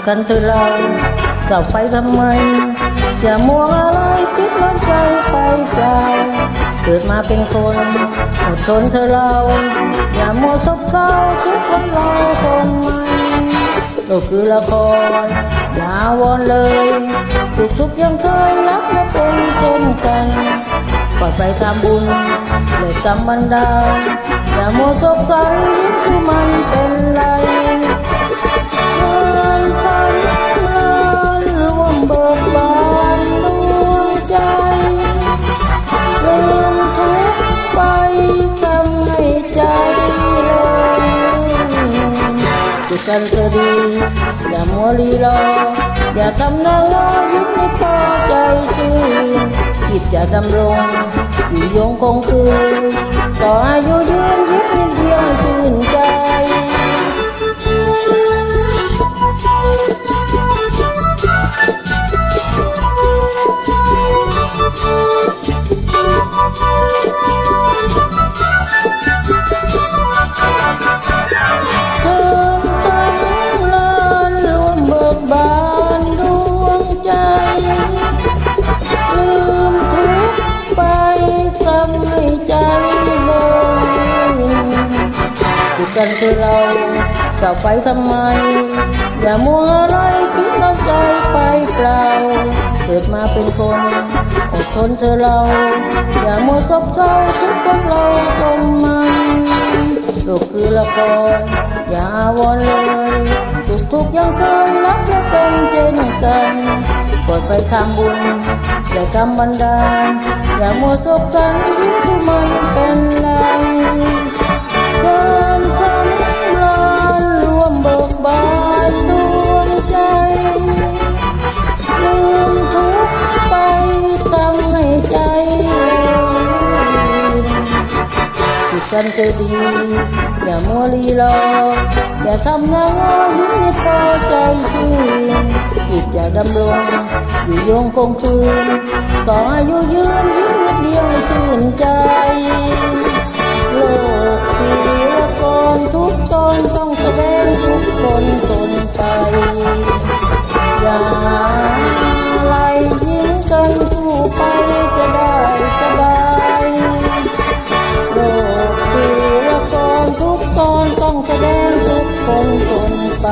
กันเถอะเราเศร้าไปทำไมอย่ามัวอะไรคิดร้อนใจไปเปล่าเกิดมาเป็นคนอดทนเถอะเราอย่ามัวซบเศร้าทุกคนรอคนใหม่โลกคือละครอย่าวอนเลยทุกยังเคยรักและเป็นเช่นกันปล่อยไปทำบุญเลยกรรมบันดาลอย่ามัวซบเศร้ายิ้มคือมันเป็นไรเงินทำงานรวมเบิกบานดวงใจลืมทุกไปทำให้ใจลอยจุดกันเธอดีอย่ามัวรีรออย่าทำหน้างอยิ้มให้พอใจชื่นคิดจะดำรงอยู่ยงคงคืนต่ออายุยืนยิ้มนิดเดียวชื่นใจกันคือเราเศร้าไปทำไมอย่ามัวอะไรคิดน้ำใจไปเปล่าเกิดมาเป็นคนอดทนเธอเราอย่ามัวซบเศร้าทุกคนเราคนมันโลกคือละครอย่าวอนเลยทุกยังเคยรักและเป็นเช่นกันปล่อยไปทำบุญและกรรมบันดาลอย่ามัวซบเศร้ายิ้มที่มันเป็นไรกันเธอดีอย่ามัวลีรออย่าทำหน้างอยิ้มให้พอใจชื่นจิตอย่าดำรงอยู่ยงคงคืนต่ออายุยืนยิ้มนิดเดียวชื่นใจโลกคือละครทุกตอนต้องแสดงทุกคนทนไปอย่าไล่ยิ้มกันสู้ไปจะได้สบายโลกคือละครทุกตอนต้องแสดงทุกคนทนไป